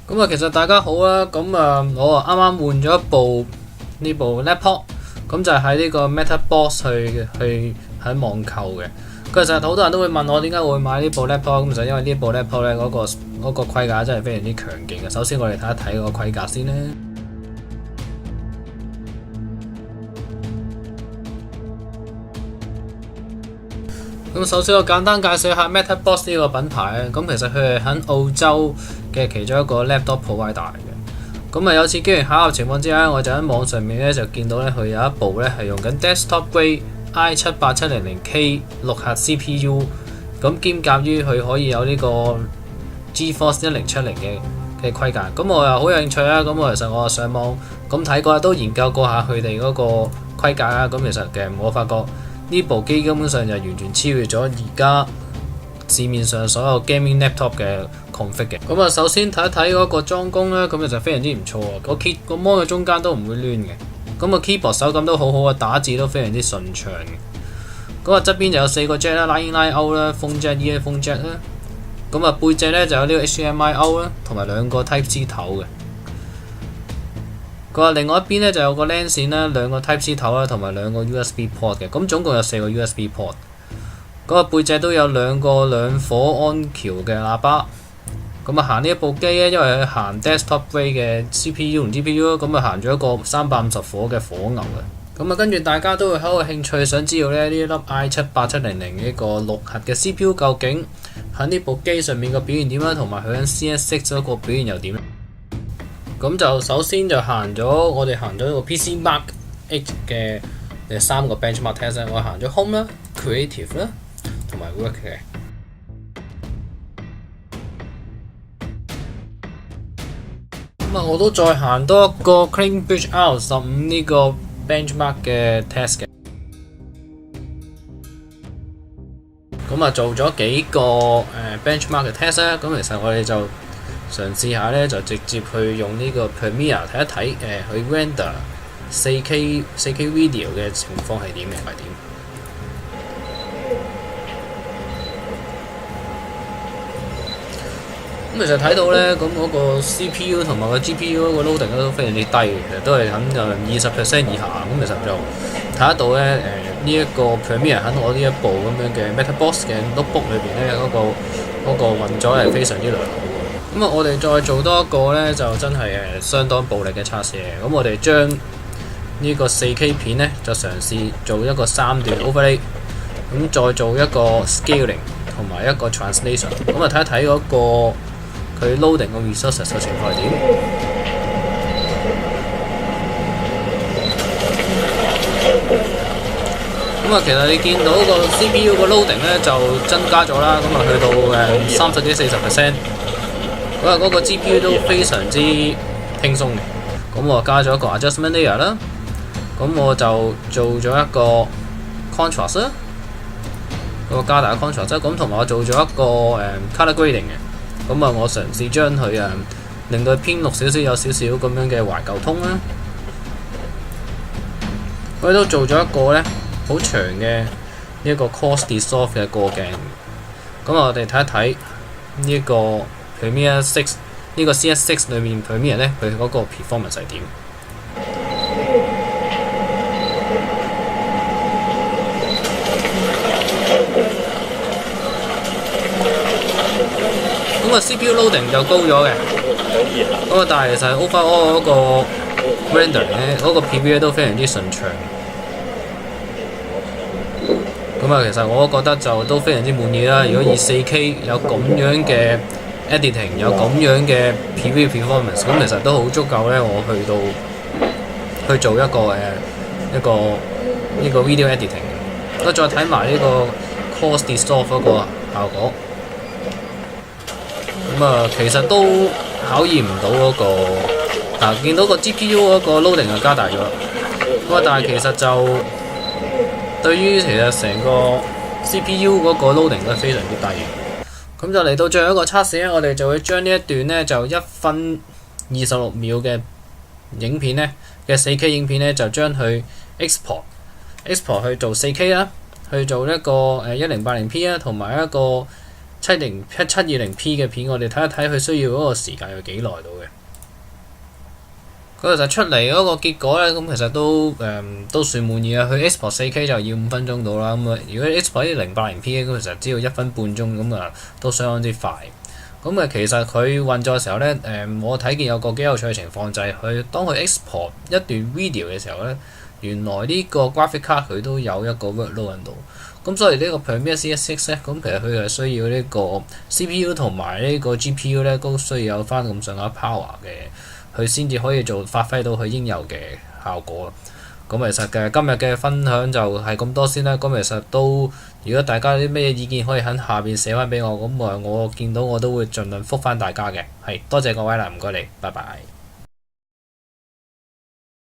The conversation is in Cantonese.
咁啊，其實大家好啊，我啱啱換咗呢部 laptop，咁就係喺呢個 MetaBox 去喺網購嘅。其實好多人都會問我點解會買呢部 laptop，咁就因為呢部 laptop 咧嗰個規格真係非常之強勁嘅。首先我哋睇一睇個規格先咧。咁首先我簡單介紹下 MetaBox 呢個品牌咧，咁其實佢係喺澳洲嘅其中一個 laptop provider 嚟嘅。咁有次機緣巧合情況之下，我就喺網上面咧就見到咧佢有一部咧係用緊 desktop grade i78700K 6核 CPU， 咁兼夾於佢可以有呢個 GeForce 1070嘅規格。咁我又好有興趣啊！咁其實我上網咁睇過，都研究過下佢哋嗰個規格啊。咁其實我發覺呢部機根本上就完全超越咗而家市面上所有 gaming laptop 嘅 config 嘅。咁首先睇一睇嗰個裝工咧，咁其實非常之唔錯啊！個 mon 嘅中間都唔會攣嘅。咁keyboard 手感都好好啊，打字都非常之順暢嘅。咁側邊就有4個 jack 啦 ，Line in Line out 啦，Phone jack、earphone jack 啦。咁背脊咧就有呢個 HDMI out 啦，同埋2個 Type C 頭嘅。另外一邊咧就有個 LAN 線啦，2個 Type C 頭啦，同埋2個 USB port 嘅。咁總共有4個 USB port。背脊都有2個2火安橋嘅喇叭。行呢一部機咧，因為佢行 desktop grade 嘅 CPU 同 GPU， 行咗一個350火嘅火牛嘅。跟住大家都會好有興趣，想知道咧呢粒 i78700呢個6核嘅 CPU 究竟喺呢部機上面嘅表現點樣，同埋佢喺 CS6 嗰個表現又點？咁就首先就我哋行咗個 PCMark H 嘅3個 benchmark test 咧，我行咗 Home 啦、Creative 啦同埋 Work 嘅。我都再行多一個 Cambridge R15呢個 benchmark 嘅 test 嘅。做咗幾個benchmark 嘅 test 咧，其實我哋就嘗試下咧，就直接去用呢個 Premiere 睇一睇佢 render 4K video 嘅情況係點，係點。其實睇到咧，嗰個 CPU 同埋個 GPU 嗰個 loading 都非常之低嘅，其實都係喺20% 以下。其實就睇得到咧，呢一個 Premiere 喺我呢一部咁樣嘅 MetaBox 嘅 notebook 裏邊咧，嗰個運作係非常之良好。我哋再做多一個咧，就真係相當暴力嘅測試。我哋將呢個 4K 片咧，就嘗試做一個3段 overlay， 再做一個 scaling 同埋一個 translation。睇一睇嗰個佢 loading 個 resources 嘅情況係點？其實你見到個 CPU 個 loading 咧就增加咗啦，去到30至40%。嗰個 GPU 都非常之輕鬆嘅。我加咗一個 adjustment layer 啦，我就做咗一個 contrast 啦，加大 contrast 啦，同埋我做咗一個color grading 嘅。我嘗試將佢令到偏綠少少，有少少咁樣嘅懷舊通啦。我哋都做咗一個咧好長嘅一個 coarse dissolve 嘅過鏡。我哋睇一睇呢一個 Premiere 6呢個 CS6 裏面 Premiere 咧，佢嗰個 performance 係點？CPU loading 就高咗嘅，但係其實 overall 嗰個 render 咧，嗰個 PV 都非常之順暢。其實我覺得就都非常之滿意啦。如果以 4K 有咁樣嘅 editing， 有咁樣嘅 PV performance， 其實都好足夠咧。我去做一個 video editing。再睇埋呢個 coarse dissolve 嗰個效果。其實都考驗唔到嗰個，見到個 GPU 嗰個 loading 就加大咗。但係其實就對於其實成個 CPU 嗰個 loading 都非常之低。就嚟到最後一個測試咧，我哋就會將呢一段咧就1分26秒嘅影片咧嘅 4K 影片咧，就將佢 export 去做 4K 啦，去做一個1080P 啦，同埋一個 720P 嘅片，我哋睇一睇佢需要嗰個時間有幾耐到嘅。佢其實出嚟嗰個結果咧，咁其實都算滿意啊！佢 export 4K 就要5分鐘到啦，咁啊如果 export 啲 1080P 咁其實只要1分半鐘，咁啊都相當之快。咁啊其實佢運作嘅時候咧，我睇見有個幾有趣嘅情況就係佢當佢 export 一段 video 嘅時候咧，原來呢個 graphic card 佢都有一個 workload 喺度。咁所以呢個 Premiere CS6 咧，咁其實佢係需要呢個 CPU 同埋呢個 GPU 咧，都需要有翻咁上下 power 嘅。佢先至可以發揮到佢應有嘅效果。咁其實今日嘅分享就係咁多先啦。咁其實如果大家有啲咩意見可以喺下邊寫翻俾我，咁我見到我都會盡量覆翻大家嘅。係多謝各位啦，唔該你，拜拜。